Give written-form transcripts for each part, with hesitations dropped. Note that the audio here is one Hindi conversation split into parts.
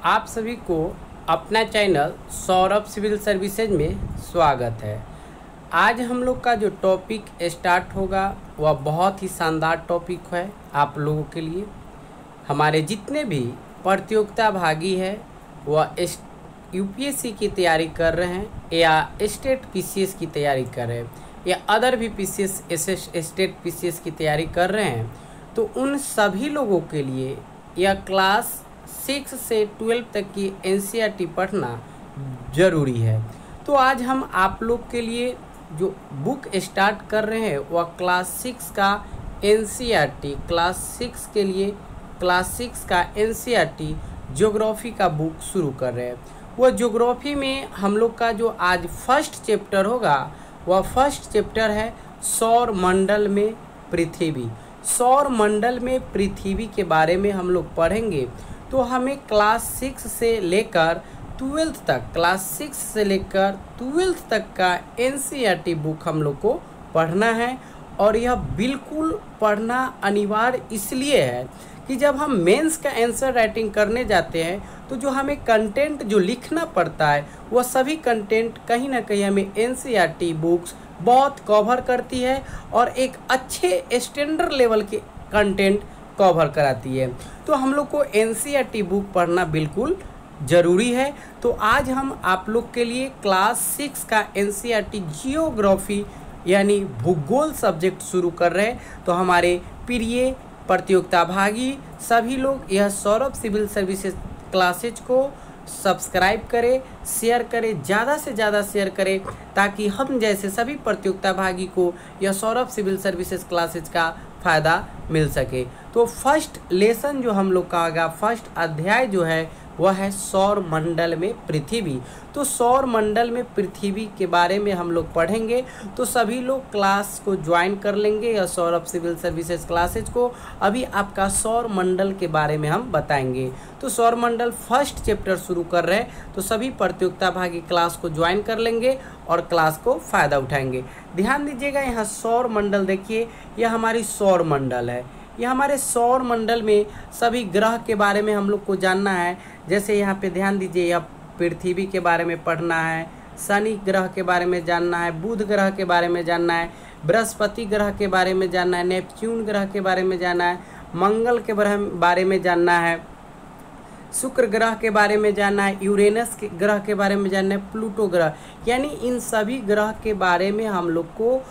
आप सभी को अपना चैनल सौरभ सिविल सर्विसेज में स्वागत है। आज हम लोग का जो टॉपिक स्टार्ट होगा वह बहुत ही शानदार टॉपिक है आप लोगों के लिए। हमारे जितने भी प्रतियोगिता भागी है वह यूपीएससी की तैयारी कर रहे हैं या स्टेट पीसीएस की तैयारी कर रहे हैं या अदर भी पीसीएस स्टेट पीसीएस की तैयारी कर रहे हैं, तो उन सभी लोगों के लिए यह क्लास 6 से 12 तक की एनसीईआरटी पढ़ना ज़रूरी है। तो आज हम आप लोग के लिए जो बुक स्टार्ट कर रहे हैं वह क्लास 6 का एनसीईआरटी क्लास 6 के लिए क्लास 6 का एनसीईआरटी ज्योग्राफी का बुक शुरू कर रहे हैं। वह ज्योग्राफी में हम लोग का जो आज फर्स्ट चैप्टर होगा वह फर्स्ट चैप्टर है सौर मंडल में पृथ्वी। सौर मंडल में पृथ्वी के बारे में हम लोग पढ़ेंगे। तो हमें क्लास 6 से लेकर 12th तक क्लास 6 से लेकर 12th तक का एनसीईआरटी बुक हम लोग को पढ़ना है। और यह बिल्कुल पढ़ना अनिवार्य इसलिए है कि जब हम मेंस का आंसर राइटिंग करने जाते हैं तो जो हमें कंटेंट जो लिखना पड़ता है वह सभी कंटेंट कहीं ना कहीं हमें एनसीईआरटी बुक्स बहुत कवर करती है और एक अच्छे स्टैंडर्ड लेवल के कंटेंट कवर कराती है। तो हम लोग को एनसीईआरटी बुक पढ़ना बिल्कुल ज़रूरी है। तो आज हम आप लोग के लिए क्लास 6 का एनसीईआरटी जियोग्राफी यानी भूगोल सब्जेक्ट शुरू कर रहे हैं। तो हमारे प्रिय प्रतियोगिता भागी सभी लोग यह सौरभ सिविल सर्विसेज क्लासेज को सब्सक्राइब करें, शेयर करें, ज़्यादा से ज़्यादा शेयर करें ताकि हम जैसे सभी प्रतियोगिता भागी को यह सौरभ सिविल सर्विसेज क्लासेज का फ़ायदा मिल सके। तो फर्स्ट लेसन जो हम लोग का होगा, फर्स्ट अध्याय जो है वह है सौर मंडल में पृथ्वी। तो सौर मंडल में पृथ्वी के बारे में हम लोग पढ़ेंगे। तो सभी लोग क्लास को ज्वाइन कर लेंगे या सौरभ सिविल सर्विसेज क्लासेज को। अभी आपका सौर मंडल के बारे में हम बताएंगे। तो सौर मंडल फर्स्ट चैप्टर शुरू कर रहे हैं, तो सभी प्रतियोगिता भागी क्लास को ज्वाइन कर लेंगे और क्लास को फ़ायदा उठाएंगे। ध्यान दीजिएगा, यहाँ सौर मंडल देखिए, यह हमारी सौर मंडल है। यह हमारे सौर मंडल में सभी ग्रह के बारे में हम लोग को जानना है। जैसे यहाँ पे ध्यान दीजिए, यह पृथ्वी के बारे में पढ़ना है, शनि ग्रह के बारे में जानना है, बुध ग्रह के बारे में जानना है, बृहस्पति ग्रह के बारे में जानना है, नेपच्यून ग्रह के बारे में जानना है, मंगल के बारे में जानना है, शुक्र ग्रह के बारे में जानना है, यूरेनस के ग्रह के बारे में जानना है, प्लूटो ग्रह, यानी इन सभी ग्रह के बारे में हम लोग को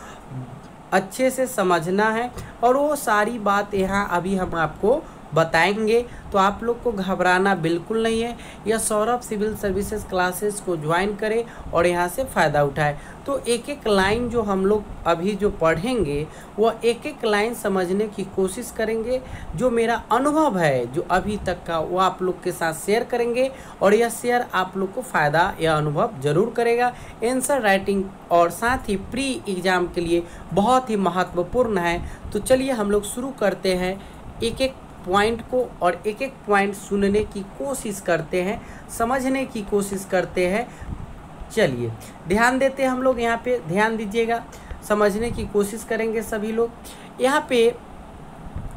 अच्छे से समझना है। और वो सारी बात यहाँ अभी हम आपको बताएंगे। तो आप लोग को घबराना बिल्कुल नहीं है। यह सौरभ सिविल सर्विसेज क्लासेस को ज्वाइन करें और यहाँ से फ़ायदा उठाएं। तो एक एक लाइन जो हम लोग अभी जो पढ़ेंगे वह एक एक लाइन समझने की कोशिश करेंगे। जो मेरा अनुभव है जो अभी तक का वो आप लोग के साथ शेयर करेंगे और यह शेयर आप लोग को फ़ायदा या अनुभव ज़रूर करेगा। आंसर राइटिंग और साथ ही प्री एग्ज़ाम के लिए बहुत ही महत्वपूर्ण है। तो चलिए हम लोग शुरू करते हैं, एक एक पॉइंट को और एक एक पॉइंट सुनने की कोशिश करते हैं, समझने की कोशिश करते हैं। चलिए ध्यान देते हैं हम लोग, यहाँ पे ध्यान दीजिएगा, समझने की कोशिश करेंगे सभी लोग। यहाँ पे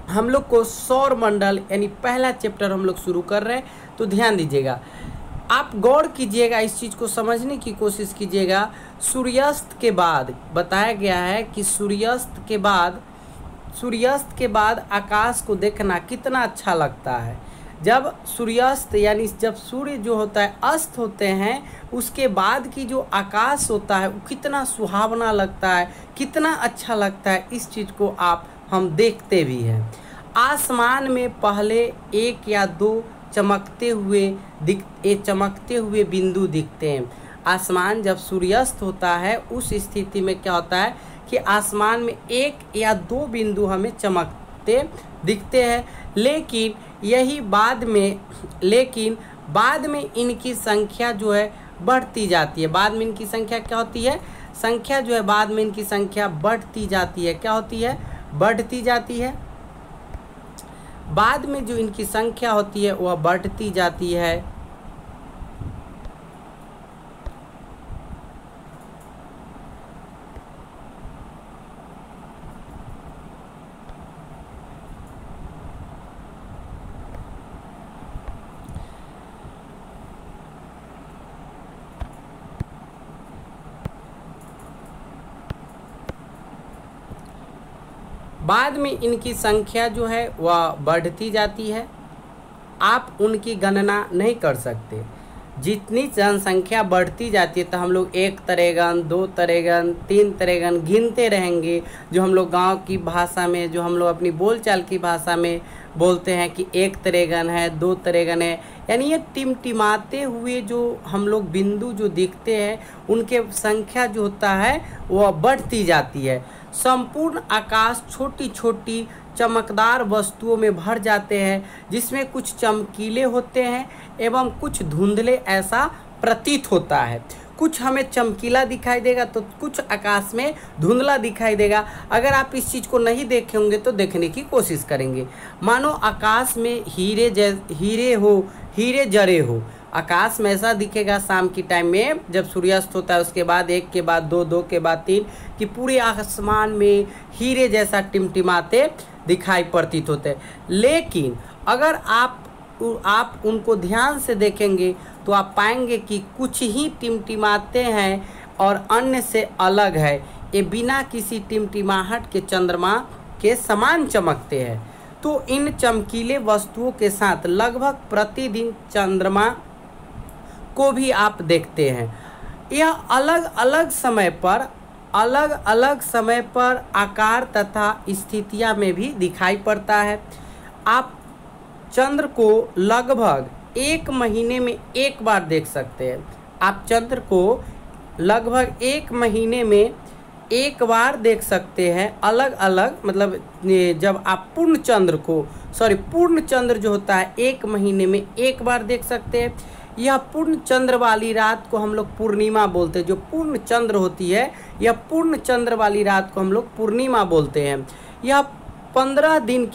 हम लोग को सौर मंडल यानी पहला चैप्टर हम लोग शुरू कर रहे हैं। तो ध्यान दीजिएगा, आप गौर कीजिएगा, इस चीज़ को समझने की कोशिश कीजिएगा। सूर्यास्त के बाद बताया गया है कि सूर्यास्त के बाद आकाश को देखना कितना अच्छा लगता है। जब सूर्यास्त यानी जब सूर्य जो होता है अस्त होते हैं उसके बाद की जो आकाश होता है वो कितना सुहावना लगता है, कितना अच्छा लगता है। इस चीज़ को हम देखते भी हैं। आसमान में पहले एक या दो चमकते हुए बिंदु दिखते हैं। आसमान जब सूर्यास्त होता है उस स्थिति में क्या होता है कि आसमान में एक या दो बिंदु हमें चमकते दिखते हैं, लेकिन बाद में इनकी संख्या जो है बढ़ती जाती है। बाद में इनकी संख्या क्या होती है, संख्या जो है बाद में इनकी संख्या बढ़ती जाती है। क्या होती है, बढ़ती जाती है। बाद में जो इनकी संख्या होती है वह बढ़ती जाती है। बाद में इनकी संख्या जो है वह बढ़ती जाती है, आप उनकी गणना नहीं कर सकते। जितनी जनसंख्या बढ़ती जाती है तो हम लोग 1 तरेगन, 2 तरेगन, 3 तरेगन गिनते रहेंगे, जो हम लोग गांव की भाषा में, जो हम लोग अपनी बोलचाल की भाषा में बोलते हैं कि 1 तरेगन है, 2 तरेगन है। यानी ये टिमटिमाते हुए जो हम लोग बिंदु जो दिखते हैं उनके संख्या जो होता है वह बढ़ती जाती है। संपूर्ण आकाश छोटी छोटी चमकदार वस्तुओं में भर जाते हैं, जिसमें कुछ चमकीले होते हैं एवं कुछ धुंधले ऐसा प्रतीत होता है। कुछ हमें चमकीला दिखाई देगा तो कुछ आकाश में धुंधला दिखाई देगा। अगर आप इस चीज़ को नहीं देखे होंगे तो देखने की कोशिश करेंगे। मानो आकाश में हीरे जड़े हो। आकाश में ऐसा दिखेगा शाम की टाइम में जब सूर्यास्त होता है, उसके बाद 1 के बाद 2, 2 के बाद 3, कि पूरे आसमान में हीरे जैसा टिमटिमाते दिखाई प्रतीत होते हैं। लेकिन अगर आप उनको ध्यान से देखेंगे तो आप पाएंगे कि कुछ ही टिमटिमाते हैं और अन्य से अलग है। ये बिना किसी टिमटिमाहट के चंद्रमा के समान चमकते हैं। तो इन चमकीले वस्तुओं के साथ लगभग प्रतिदिन चंद्रमा को भी आप देखते हैं। यह अलग अलग समय पर आकार तथा स्थितियां में भी दिखाई पड़ता है। आप चंद्र को लगभग 1 महीने में 1 बार देख सकते हैं। आप चंद्र को लगभग 1 महीने में 1 बार देख सकते हैं। अलग अलग मतलब जब आप पूर्ण चंद्र जो होता है 1 महीने में 1 बार देख सकते हैं। यह पूर्ण चंद्र वाली रात को हम लोग पूर्णिमा बोलते हैं। जो पूर्ण चंद्र होती है, यह पूर्ण चंद्र वाली रात को हम लोग पूर्णिमा बोलते हैं। यह 15 दिन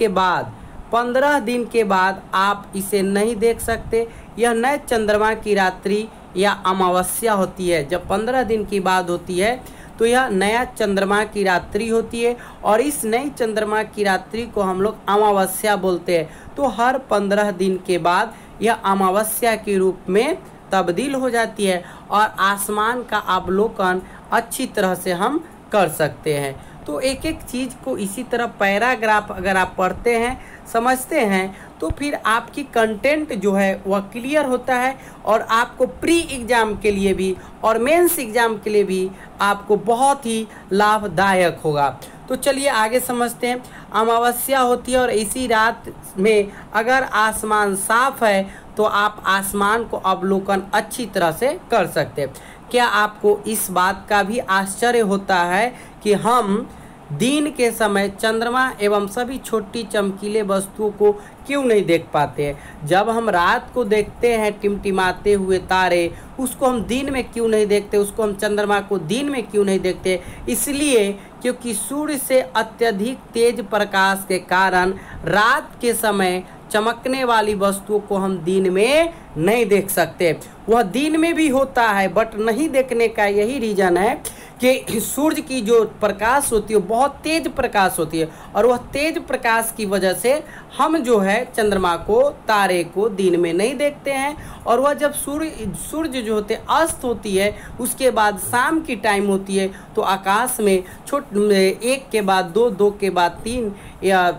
के बाद आप इसे नहीं देख सकते। यह नए चंद्रमा की रात्रि या अमावस्या होती है। जब 15 दिन की बाद होती है तो यह नया चंद्रमा की रात्रि होती है और इस नई चंद्रमा की रात्रि को हम लोग अमावस्या बोलते हैं। तो हर 15 दिन के बाद यह अमावस्या के रूप में तब्दील हो जाती है और आसमान का अवलोकन अच्छी तरह से हम कर सकते हैं। तो एक एक चीज़ को इसी तरह पैराग्राफ अगर आप पढ़ते हैं, समझते हैं, तो फिर आपकी कंटेंट जो है वह क्लियर होता है और आपको प्री एग्ज़ाम के लिए भी और मेंस एग्ज़ाम के लिए भी आपको बहुत ही लाभदायक होगा। तो चलिए आगे समझते हैं। अमावस्या होती है और इसी रात में अगर आसमान साफ है तो आप आसमान को अवलोकन अच्छी तरह से कर सकते हैं। क्या आपको इस बात का भी आश्चर्य होता है कि हम दिन के समय चंद्रमा एवं सभी छोटी चमकीले वस्तुओं को क्यों नहीं देख पाते हैं? जब हम रात को देखते हैं टिमटिमाते हुए तारे, उसको हम दिन में क्यों नहीं देखते? उसको हम चंद्रमा को दिन में क्यों नहीं देखते? इसलिए क्योंकि सूर्य से अत्यधिक तेज प्रकाश के कारण रात के समय चमकने वाली वस्तुओं को हम दिन में नहीं देख सकते। वह दिन में भी होता है बट नहीं देखने का यही रीज़न है कि सूर्य की जो प्रकाश होती है बहुत तेज प्रकाश होती है और वह तेज प्रकाश की वजह से हम जो है चंद्रमा को, तारे को दिन में नहीं देखते हैं। और वह जब सूर्य जो होते अस्त होती है उसके बाद शाम की टाइम होती है तो आकाश में 1 के बाद 2, 2 के बाद 3 या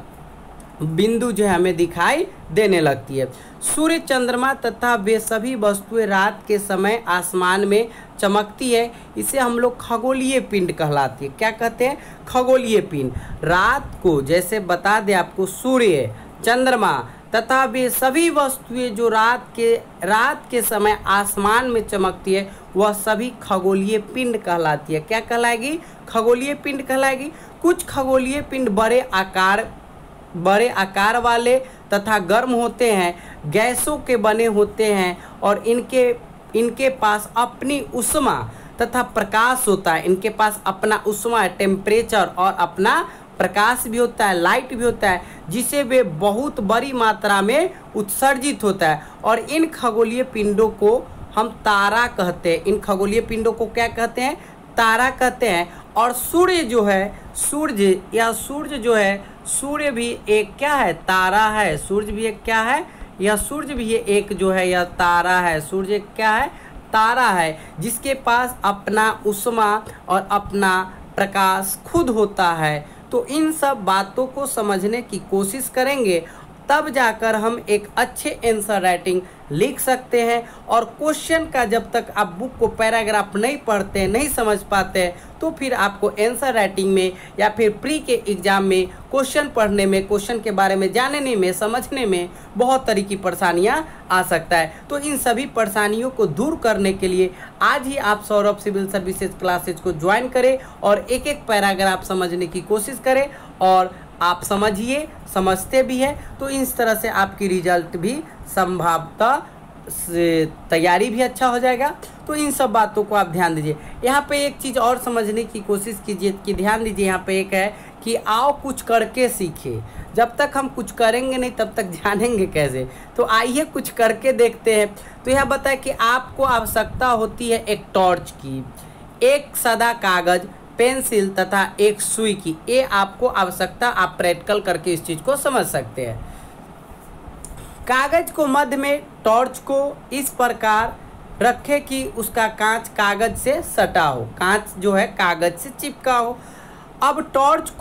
बिंदु जो है हमें दिखाई देने लगती है। सूर्य, चंद्रमा तथा वे सभी वस्तुएं रात के समय आसमान में चमकती है। इसे हम लोग खगोलीय पिंड कहलाती है। क्या कहते हैं? खगोलीय पिंड। रात को जैसे बता दें आपको, सूर्य, चंद्रमा तथा वे सभी वस्तुएं जो रात के समय आसमान में चमकती है वह सभी खगोलीय पिंड कहलाती है। क्या कहलाएगी? खगोलीय पिंड कहलाएगी। कुछ खगोलीय पिंड बड़े आकार वाले तथा गर्म होते हैं, गैसों के बने होते हैं और इनके पास अपनी ऊष्मा तथा प्रकाश होता है। इनके पास अपना ऊष्मा, टेम्परेचर और अपना प्रकाश भी होता है, लाइट भी होता है, जिसे वे बहुत बड़ी मात्रा में उत्सर्जित होता है। और इन खगोलीय पिंडों को हम तारा कहते हैं। इन खगोलीय पिंडों को क्या कहते हैं? तारा कहते हैं। और सूर्य जो है सूर्य भी एक क्या है? तारा है। सूर्य भी एक क्या है? सूर्य भी एक जो है यह तारा है। सूर्य क्या है? तारा है, जिसके पास अपना ऊष्मा और अपना प्रकाश खुद होता है। तो इन सब बातों को समझने की कोशिश करेंगे, तब जाकर हम एक अच्छे आंसर राइटिंग लिख सकते हैं। और क्वेश्चन का जब तक आप बुक को पैराग्राफ नहीं पढ़ते हैं, नहीं समझ पाते हैं, तो फिर आपको आंसर राइटिंग में या फिर प्री के एग्ज़ाम में क्वेश्चन पढ़ने में, क्वेश्चन के बारे में जानने में, समझने में बहुत तरह की परेशानियां आ सकता है। तो इन सभी परेशानियों को दूर करने के लिए आज ही आप सौरभ सिविल सर्विसेज क्लासेज को ज्वाइन करें और एक एक पैराग्राफ समझने की कोशिश करें, और आप समझिए, समझते भी हैं तो इस तरह से आपकी रिजल्ट भी संभावतः तैयारी भी अच्छा हो जाएगा। तो इन सब बातों को आप ध्यान दीजिए। यहाँ पे एक चीज़ और समझने की कोशिश कीजिए कि ध्यान दीजिए, यहाँ पे एक है कि आओ कुछ करके सीखे। जब तक हम कुछ करेंगे नहीं तब तक जानेंगे कैसे। तो आइए कुछ करके देखते हैं। तो यह बताए कि आपको आवश्यकता होती है एक टॉर्च की, एक सादा कागज़, पेंसिल तथा एक सुई की। ये आपको आवश्यकता, आप प्रैक्टिकल करके इस चीज़ को समझ सकते हैं। कागज को मध्य में टॉर्च को इस प्रकार रखें कि उसका कांच कागज से सटा हो, कांच जो है कागज से चिपका हो। अब टॉर्च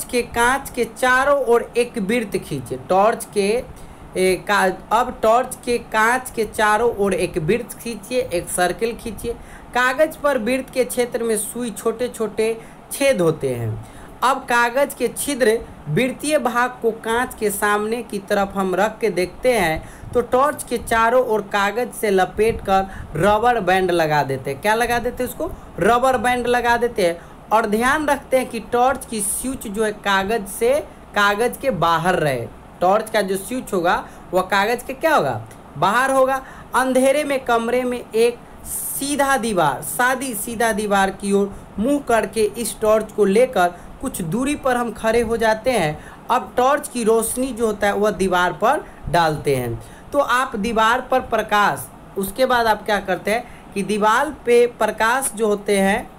के कांच के चारों ओर एक वृत्त खींचे। टॉर्च के कांच के चारों ओर एक वृत्त खींचिए, एक सर्किल खींचिए। कागज पर वृत्त के क्षेत्र में सुई छोटे छोटे छेद होते हैं। अब कागज के छिद्र वृत्तीय भाग को कांच के सामने की तरफ हम रख के देखते हैं तो टॉर्च के चारों ओर कागज से लपेटकर रबर बैंड लगा देते हैं। क्या लगा देते हैं? उसको रबर बैंड लगा देते हैं। और ध्यान रखते हैं कि टॉर्च की स्विच जो है कागज के बाहर रहे। टॉर्च का जो स्विच होगा वह कागज के क्या होगा? बाहर होगा। अंधेरे में कमरे में एक सीधा दीवार की ओर मुंह करके इस टॉर्च को लेकर कुछ दूरी पर हम खड़े हो जाते हैं। अब टॉर्च की रोशनी जो होता है वह दीवार पर डालते हैं। तो आप दीवार पर प्रकाश, उसके बाद आप क्या करते हैं कि दीवार पे प्रकाश जो होते हैं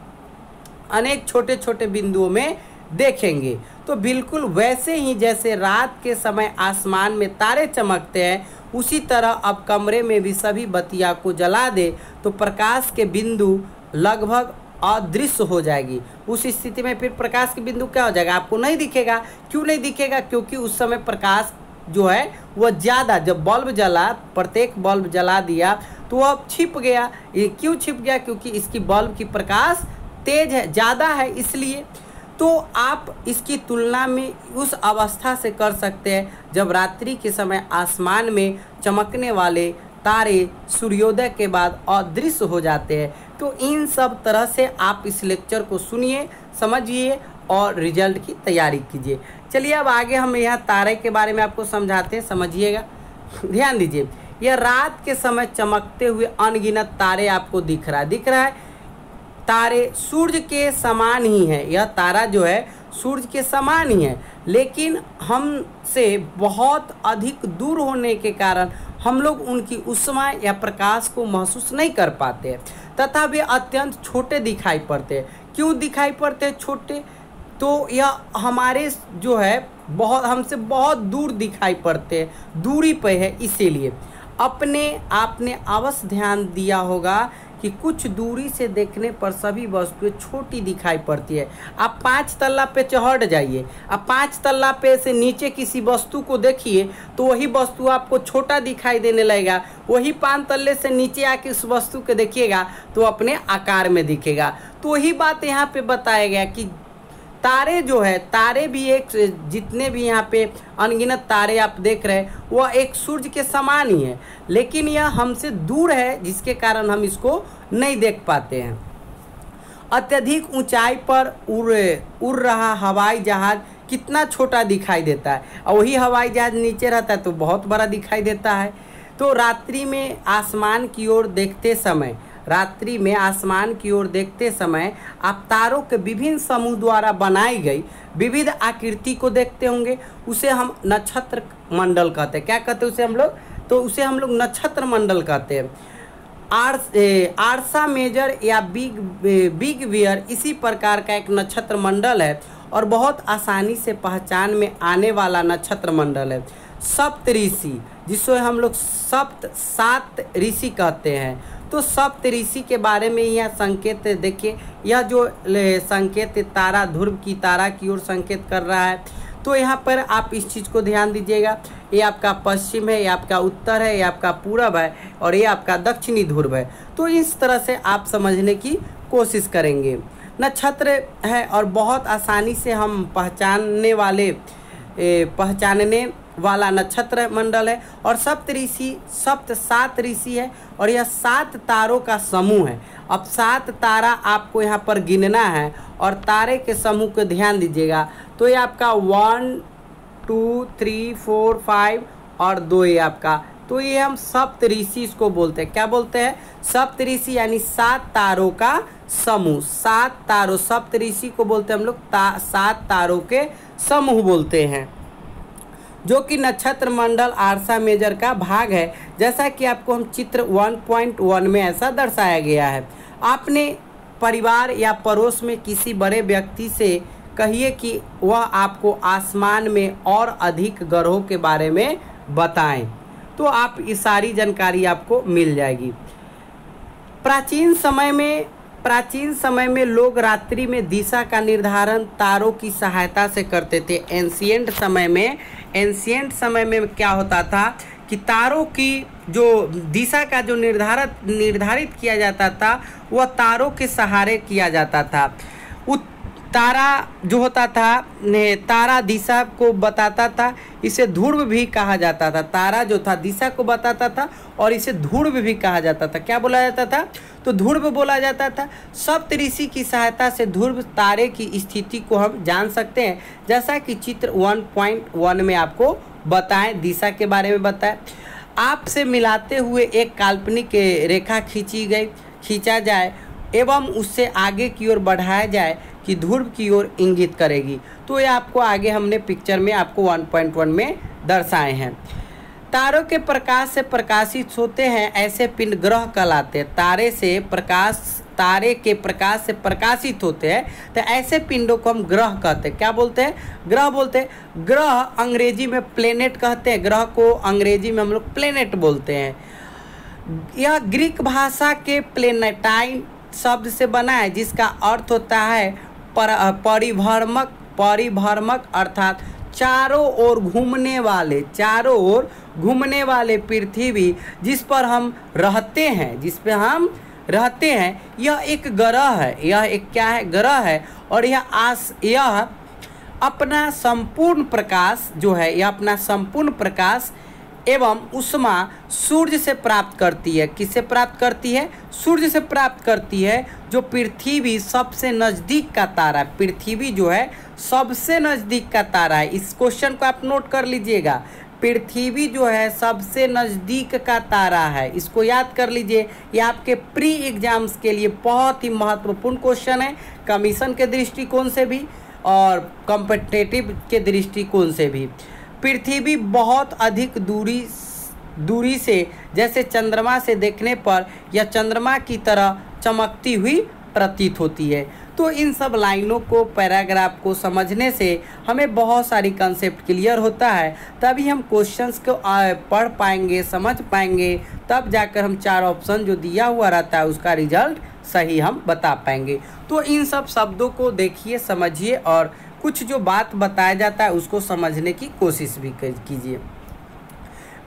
अनेक छोटे छोटे बिंदुओं में देखेंगे। तो बिल्कुल वैसे ही जैसे रात के समय आसमान में तारे चमकते हैं, उसी तरह अब कमरे में भी सभी बत्तियां को जला दे तो प्रकाश के बिंदु लगभग अदृश्य हो जाएगी। उस स्थिति में फिर प्रकाश के बिंदु क्या हो जाएगा? आपको नहीं दिखेगा। क्यों नहीं दिखेगा? क्योंकि उस समय प्रकाश जो है वह ज़्यादा, जब बल्ब जला, प्रत्येक बल्ब जला दिया तो वह छिप गया। ये क्यों छिप गया? क्योंकि इसकी बल्ब की प्रकाश तेज है, ज़्यादा है, इसलिए। तो आप इसकी तुलना में उस अवस्था से कर सकते हैं जब रात्रि के समय आसमान में चमकने वाले तारे सूर्योदय के बाद अदृश्य हो जाते हैं। तो इन सब तरह से आप इस लेक्चर को सुनिए, समझिए और रिजल्ट की तैयारी कीजिए। चलिए अब आगे हम यहाँ तारे के बारे में आपको समझाते हैं, समझिएगा। ध्यान दीजिए, यह रात के समय चमकते हुए अनगिनत तारे आपको दिख रहा है। तारे सूर्य के समान ही है। यह तारा जो है सूर्य के समान ही है, लेकिन हमसे बहुत अधिक दूर होने के कारण हम लोग उनकी ऊष्मा या प्रकाश को महसूस नहीं कर पाते हैं तथा वे अत्यंत छोटे दिखाई पड़ते हैं। क्यों दिखाई पड़ते हैं छोटे? तो यह हमारे जो है हमसे बहुत दूर दिखाई पड़ते हैं, दूरी पे है, इसीलिए। आपने अवश्य ध्यान दिया होगा कि कुछ दूरी से देखने पर सभी वस्तुएं छोटी दिखाई पड़ती है। आप 5 तल्ला पे चढ़ जाइए, आप 5 तल्ला पे से नीचे किसी वस्तु को देखिए तो वही वस्तु आपको छोटा दिखाई देने लगेगा। वही 5 तल्ले से नीचे आके उस वस्तु को देखिएगा तो अपने आकार में दिखेगा। तो वही बात यहाँ पे बताया गया कि तारे जो है, तारे भी एक, जितने भी यहाँ पे अनगिनत तारे आप देख रहे हैं वह एक सूर्य के समान ही है, लेकिन यह हमसे दूर है जिसके कारण हम इसको नहीं देख पाते हैं। अत्यधिक ऊंचाई पर उड़ रहा हवाई जहाज कितना छोटा दिखाई देता है, और वही हवाई जहाज नीचे रहता है तो बहुत बड़ा दिखाई देता है। तो रात्रि में आसमान की ओर देखते समय आप तारों के विभिन्न समूह द्वारा बनाई गई विविध आकृति को देखते होंगे। उसे हम नक्षत्र मंडल कहते हैं। क्या कहते हैं उसे हम लोग? तो उसे हम लोग नक्षत्र मंडल कहते हैं। आर्सा मेजर या बिग बियर इसी प्रकार का एक नक्षत्र मंडल है और बहुत आसानी से पहचान में आने वाला नक्षत्र मंडल है। सप्त ऋषि, जिसको हम लोग 7 ऋषि कहते हैं, तो सप्तऋषि के बारे में यहाँ संकेत देखिए, यह जो संकेत तारा ध्रुव की तारा की ओर संकेत कर रहा है। तो यहाँ पर आप इस चीज़ को ध्यान दीजिएगा, ये आपका पश्चिम है, ये आपका उत्तर है, ये आपका पूरब है और ये आपका दक्षिणी ध्रुव है। तो इस तरह से आप समझने की कोशिश करेंगे। नक्षत्र है और बहुत आसानी से हम पहचानने वाला नक्षत्र मंडल है। और सप्तऋषि सात ऋषि है और यह 7 तारों का समूह है। अब 7 तारा आपको यहाँ पर गिनना है और तारे के समूह को ध्यान दीजिएगा। तो ये आपका 1 2 3 4 5 और 2 ये आपका, तो ये हम सप्तऋषि इसको बोलते हैं। क्या बोलते हैं? सप्तऋषि यानी 7 तारों का समूह। 7 तारों, सप्तऋषि को बोलते हैं हम लोग 7 तारों के समूह बोलते हैं, जो कि नक्षत्र मंडल आर्सा मेजर का भाग है। जैसा कि आपको हम चित्र 1.1 में ऐसा दर्शाया गया है। आपने परिवार या पड़ोस में किसी बड़े व्यक्ति से कहिए कि वह आपको आसमान में और अधिक ग्रहों के बारे में बताएं, तो आप ये सारी जानकारी आपको मिल जाएगी। प्राचीन समय में लोग रात्रि में दिशा का निर्धारण तारों की सहायता से करते थे। एंशिएंट समय में क्या होता था कि तारों की जो दिशा का जो निर्धारित किया जाता था वह तारों के सहारे किया जाता था। तारा जो होता था तारा दिशा को बताता था, इसे ध्रुव भी कहा जाता था। तारा जो था दिशा को बताता था और इसे ध्रुव भी कहा जाता था। क्या बोला जाता था? तो ध्रुव बोला जाता था। सप्तऋषि की सहायता से ध्रुव तारे की स्थिति को हम जान सकते हैं, जैसा कि चित्र 1.1 में आपको बताएं, दिशा के बारे में बताएं। आपसे मिलाते हुए एक काल्पनिक रेखा खींचा जाए एवं उससे आगे की ओर बढ़ाया जाए कि ध्रुव की ओर इंगित करेगी। तो ये आपको आगे हमने पिक्चर में आपको 1.1 में दर्शाए हैं। तारों के प्रकाश से प्रकाशित होते हैं ऐसे पिंड ग्रह कहलाते हैं। तारे के प्रकाश से प्रकाशित होते हैं तो ऐसे पिंडों को हम ग्रह कहते हैं। क्या बोलते हैं? ग्रह बोलते हैं। ग्रह अंग्रेजी में प्लेनेट कहते हैं। ग्रह को अंग्रेजी में हम लोग प्लेनेट बोलते हैं। यह ग्रीक भाषा के प्लेनेटाइन शब्द से बना है, जिसका अर्थ होता है परिभ्रमक अर्थात चारों ओर घूमने वाले पृथ्वी जिस पर हम रहते हैं, यह एक ग्रह है। यह एक क्या है? ग्रह है। और यह अपना संपूर्ण प्रकाश एवं उष्मा सूर्य से प्राप्त करती है। किससे प्राप्त करती है? सूर्य से प्राप्त करती है, जो पृथ्वी सबसे नज़दीक का तारा है। पृथ्वी जो है सबसे नज़दीक का तारा है। इस क्वेश्चन को आप नोट कर लीजिएगा। पृथ्वी जो है सबसे नज़दीक का तारा है, इसको याद कर लीजिए। ये आपके प्री एग्जाम्स के लिए बहुत ही महत्वपूर्ण क्वेश्चन है, कमीशन के दृष्टिकोण से भी और कॉम्पिटिटिव के दृष्टिकोण से भी। पृथ्वी बहुत अधिक दूरी से, जैसे चंद्रमा से देखने पर यह चंद्रमा की तरह चमकती हुई प्रतीत होती है। तो इन सब लाइनों को, पैराग्राफ को समझने से हमें बहुत सारी कंसेप्ट क्लियर होता है, तभी हम क्वेश्चंस को पढ़ पाएंगे, समझ पाएंगे, तब जाकर हम 4 ऑप्शन जो दिया हुआ रहता है उसका रिजल्ट सही हम बता पाएंगे। तो इन सब शब्दों को देखिए, समझिए और कुछ जो बात बताया जाता है उसको समझने की कोशिश भी कीजिए।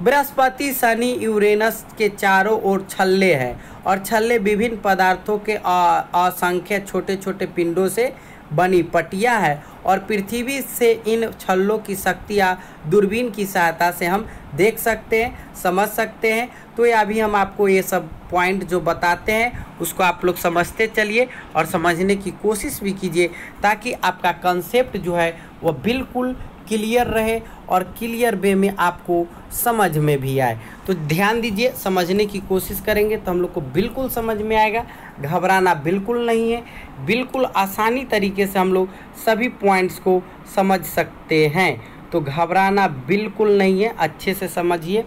बृहस्पति, शनि, यूरेनस के चारों ओर छल्ले हैं और छल्ले विभिन्न पदार्थों के असंख्य छोटे छोटे पिंडों से बनी पटिया है और पृथ्वी से इन छल्लों की शक्तियाँ दूरबीन की सहायता से हम देख सकते हैं, समझ सकते हैं। तो ये अभी हम आपको ये सब पॉइंट जो बताते हैं उसको आप लोग समझते चलिए और समझने की कोशिश भी कीजिए, ताकि आपका कंसेप्ट जो है वो बिल्कुल क्लियर रहे और क्लियर वे में आपको समझ में भी आए। तो ध्यान दीजिए, समझने की कोशिश करेंगे तो हम लोग को बिल्कुल समझ में आएगा। घबराना बिल्कुल नहीं है, बिल्कुल आसानी तरीके से हम लोग सभी पॉइंट्स को समझ सकते हैं। तो घबराना बिल्कुल नहीं है, अच्छे से समझिए,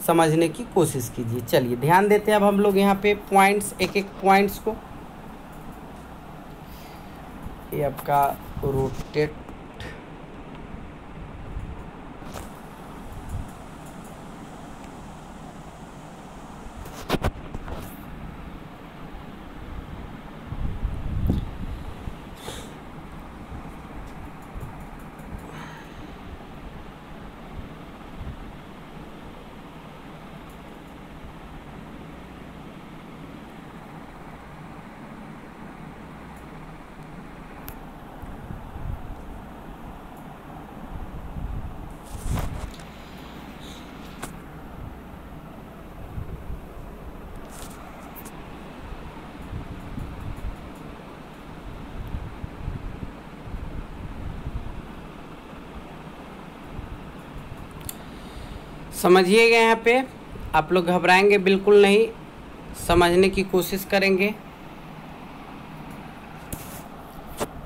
समझने की कोशिश कीजिए। चलिए ध्यान देते हैं अब हम लोग यहाँ पे पॉइंट्स, एक एक पॉइंट्स को। ये आपका रोटेट, समझिएगा। यहाँ पे आप लोग घबराएंगे बिल्कुल नहीं, समझने की कोशिश करेंगे।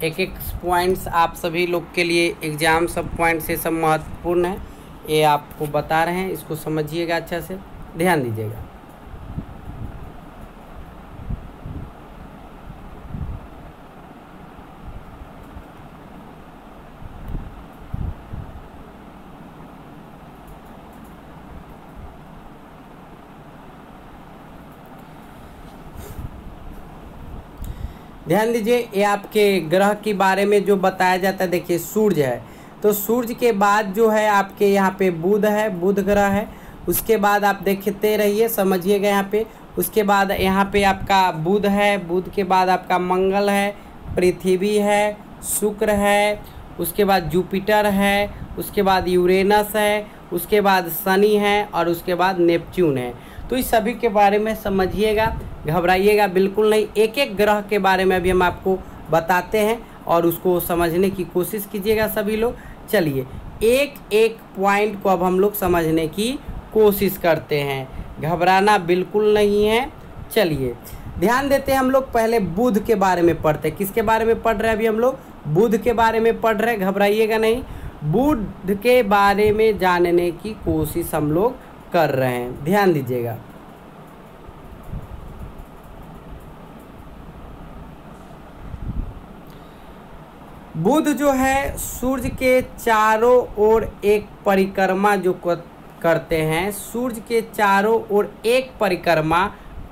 एक एक पॉइंट्स आप सभी लोग के लिए एग्ज़ाम सब पॉइंट्स ये सब महत्वपूर्ण है, ये आपको बता रहे हैं, इसको समझिएगा, अच्छा से ध्यान दीजिएगा। ध्यान दीजिए, ये आपके ग्रह के बारे में जो बताया जाता है, देखिए सूर्य है, तो सूर्य के बाद जो है आपके यहाँ पे बुध है, बुध ग्रह है। उसके बाद आप देखते रहिए, समझिएगा यहाँ पे। उसके बाद यहाँ पे आपका बुध है, बुध के बाद आपका मंगल है, पृथ्वी है, शुक्र है, उसके बाद जुपिटर है, उसके बाद यूरेनस है, उसके बाद शनि है और उसके बाद नेपच्यून है। तो इस सभी के बारे में समझिएगा, घबराइएगा बिल्कुल नहीं। एक एक ग्रह के बारे में अभी हम आपको बताते हैं और उसको समझने की कोशिश कीजिएगा सभी लोग। चलिए एक एक पॉइंट को अब हम लोग समझने की कोशिश करते हैं, घबराना बिल्कुल नहीं है। चलिए ध्यान देते हैं, हम लोग पहले बुध के बारे में पढ़ते हैं। किसके बारे में पढ़ रहे हैं अभी हम लोग? बुध के बारे में पढ़ रहे हैं, घबराइएगा नहीं। बुध के बारे में जानने की कोशिश हम लोग कर रहे हैं, ध्यान दीजिएगा। बुध जो है सूर्य के चारों ओर एक परिक्रमा जो करते हैं, सूर्य के चारों ओर एक परिक्रमा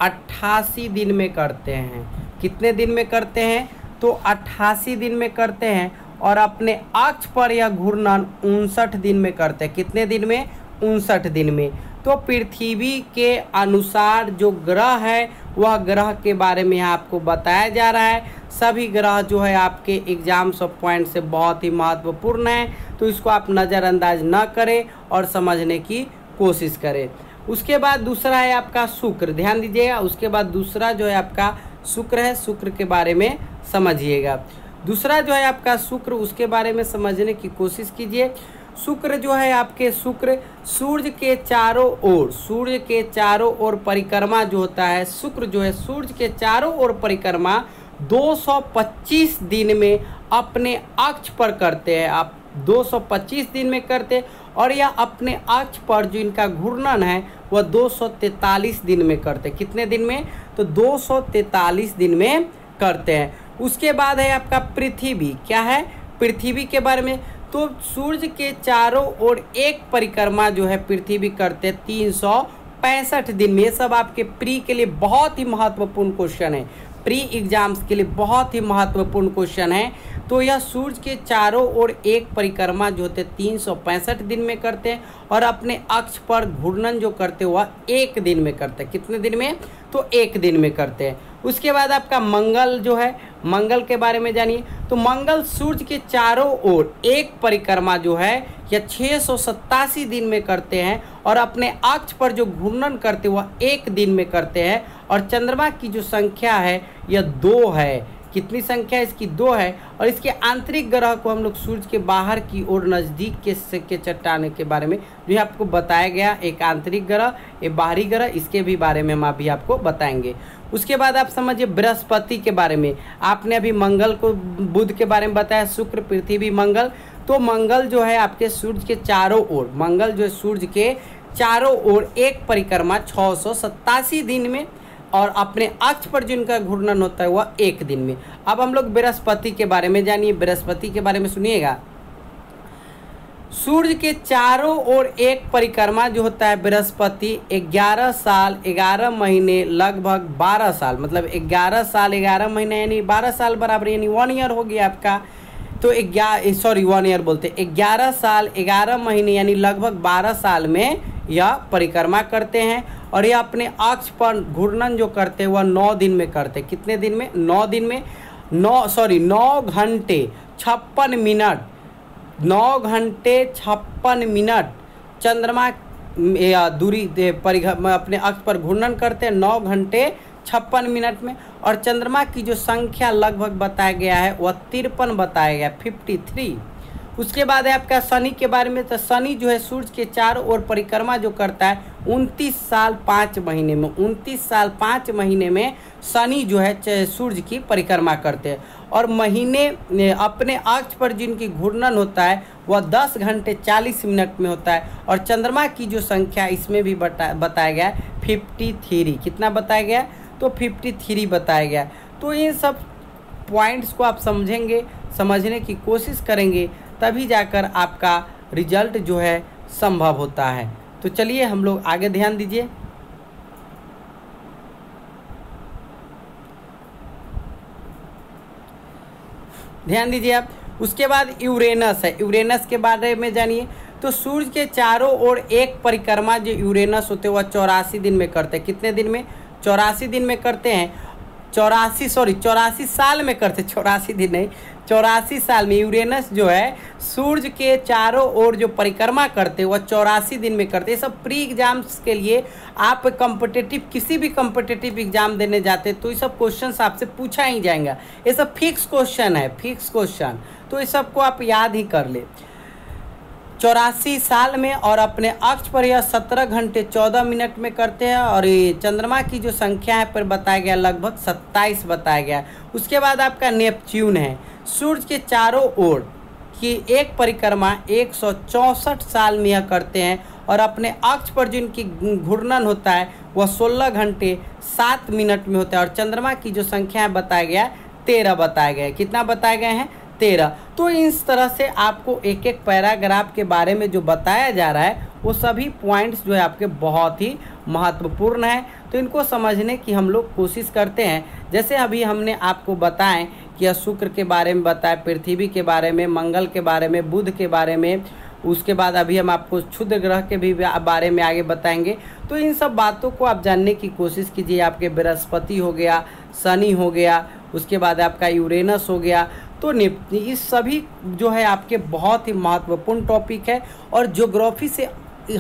88 दिन में करते हैं। कितने दिन में करते हैं? तो 88 दिन में करते हैं। और अपने अक्ष पर यह घूर्णन 59 दिन में करते हैं। कितने दिन में? 59 दिन में। तो पृथ्वी के अनुसार जो ग्रह है वह ग्रह के बारे में यहाँ आपको बताया जा रहा है। सभी ग्रह जो है आपके एग्जाम सब पॉइंट से बहुत ही महत्वपूर्ण है, तो इसको आप नज़रअंदाज न करें और समझने की कोशिश करें। उसके बाद दूसरा है आपका शुक्र, ध्यान दीजिएगा। उसके बाद दूसरा जो है आपका शुक्र है, शुक्र के बारे में समझिएगा। दूसरा जो है आपका शुक्र, उसके बारे में समझने की कोशिश कीजिए। शुक्र जो है आपके, शुक्र सूर्य के चारों ओर, सूर्य के चारों ओर परिक्रमा जो होता है, शुक्र जो है सूर्य के चारों ओर परिक्रमा 225 दिन में अपने अक्ष पर करते हैं। आप 225 दिन में करते, और यह अपने अक्ष पर जो इनका घूर्णन है वह 243 दिन में करते। कितने दिन में? तो 243 दिन में करते हैं। उसके बाद है आपका पृथ्वी। क्या है? पृथ्वी के बारे में। तो सूर्य के चारों ओर एक परिक्रमा जो है पृथ्वी करते 365 दिन में। ये सब आपके प्री के लिए बहुत ही महत्वपूर्ण क्वेश्चन है, प्री एग्जाम्स के लिए बहुत ही महत्वपूर्ण क्वेश्चन है। तो यह सूर्य के चारों ओर एक परिक्रमा जो होते 365 दिन में करते हैं, और अपने अक्ष पर घूर्णन जो करते वह एक दिन में करते हैं। कितने दिन में? तो एक दिन में करते हैं। उसके बाद आपका मंगल जो है, मंगल के बारे में जानिए। तो मंगल सूर्य के चारों ओर एक परिक्रमा जो है यह 687 दिन में करते हैं, और अपने अक्ष पर जो घूर्णन करते वह एक दिन में करते हैं। और चंद्रमा की जो संख्या है यह 2 है। कितनी संख्या इसकी? 2 है। और इसके आंतरिक ग्रह को हम लोग सूर्य के बाहर की ओर नज़दीक के चट्टाने के बारे में जो है आपको बताया गया, एक आंतरिक ग्रह, एक बाहरी ग्रह, इसके भी बारे में हम अभी आपको बताएंगे। उसके बाद आप समझिए बृहस्पति के बारे में। आपने अभी मंगल को, बुध के बारे में बताया, शुक्र, पृथ्वी, मंगल। तो मंगल जो है आपके सूर्य के चारों ओर, मंगल जो है सूर्य के चारों ओर एक परिक्रमा 687 दिन में, और अपने अक्ष पर जिनका घूर्णन होता है वह एक दिन में। अब हम लोग बृहस्पति के बारे में जानिए। बृहस्पति के बारे में सुनिएगा। सूर्य के चारों ओर एक परिक्रमा जो होता है बृहस्पति 11 साल 11 महीने लगभग 12 साल, मतलब 11 साल 11 महीने यानी 12 साल बराबर, यानी 1 ईयर हो गया आपका। तो 1 ईयर बोलते, 11 साल 11 महीने यानी लगभग 12 साल में यह परिक्रमा करते हैं। और यह अपने अक्ष पर घूर्णन जो करते हैं वह 9 दिन में करते। कितने दिन में? 9 दिन में। 9 घंटे 56 मिनट, 9 घंटे 56 मिनट चंद्रमा दूरी अपने अक्ष पर घूर्णन करते हैं 9 घंटे 56 मिनट में। और चंद्रमा की जो संख्या लगभग बताया गया है वह 53 बताया गया, 53। उसके बाद है आपका शनि के बारे में। तो शनि जो है सूर्य के चारों ओर परिक्रमा जो करता है 29 साल 5 महीने में, 29 साल 5 महीने में शनि जो है सूर्य की परिक्रमा करते हैं। और महीने अपने अक्ष पर जिनकी घूर्णन होता है वह 10 घंटे 40 मिनट में होता है। और चंद्रमा की जो संख्या इसमें भी बताया गया है 53। कितना बताया गया है? तो 53 बताया गया। तो इन सब पॉइंट्स को आप समझेंगे, समझने की कोशिश करेंगे, तभी जाकर आपका रिजल्ट जो है संभव होता है। तो चलिए हम लोग आगे ध्यान दीजिए। ध्यान दीजिए आप। उसके बाद यूरेनस है, यूरेनस के बारे में जानिए। तो सूर्य के चारों ओर एक परिक्रमा जो यूरेनस होते हैं वह 84 दिन में करते हैं। कितने दिन में? 84 दिन में करते हैं। 84 साल में करते, 84 दिन नहीं, 84 साल में यूरेनस जो है सूर्य के चारों ओर जो परिक्रमा करते हैं वह 84 दिन में करते हैं। सब प्री एग्जाम्स के लिए आप किसी भी कॉम्पिटिटिव एग्जाम देने जाते हैं तो ये सब क्वेश्चन आपसे पूछा ही जाएगा। ये सब फिक्स क्वेश्चन है, फिक्स क्वेश्चन, तो ये सबको आप याद ही कर ले। 84 साल में और अपने अक्ष पर यह 17 घंटे 14 मिनट में करते हैं। और ये चंद्रमा की जो संख्या है पर बताया गया लगभग 27 बताया गया। उसके बाद आपका नेपच्यून है, सूर्य के चारों ओर की एक परिक्रमा 164 साल में यह करते हैं। और अपने अक्ष पर जिनकी घूर्णन होता है वह 16 घंटे 7 मिनट में होता है। और चंद्रमा की जो संख्या है बताया गया 13 बताया गया है। कितना बताए गए हैं? 13। तो इस तरह से आपको एक एक पैराग्राफ के बारे में जो बताया जा रहा है वो सभी पॉइंट्स जो है आपके बहुत ही महत्वपूर्ण है। तो इनको समझने की हम लोग कोशिश करते हैं। जैसे अभी हमने आपको बताएं कि शुक्र के बारे में बताएं, पृथ्वी के बारे में, मंगल के बारे में, बुध के बारे में, उसके बाद अभी हम आपको क्षुद्र ग्रह के भी बारे में आगे बताएंगे। तो इन सब बातों को आप जानने की कोशिश कीजिए। आपके बृहस्पति हो गया, शनि हो गया, उसके बाद आपका यूरेनस हो गया। तो इस सभी जो है आपके बहुत ही महत्वपूर्ण टॉपिक है। और ज्योग्राफी से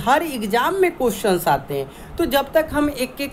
हर एग्जाम में क्वेश्चंस आते हैं। तो जब तक हम एक एक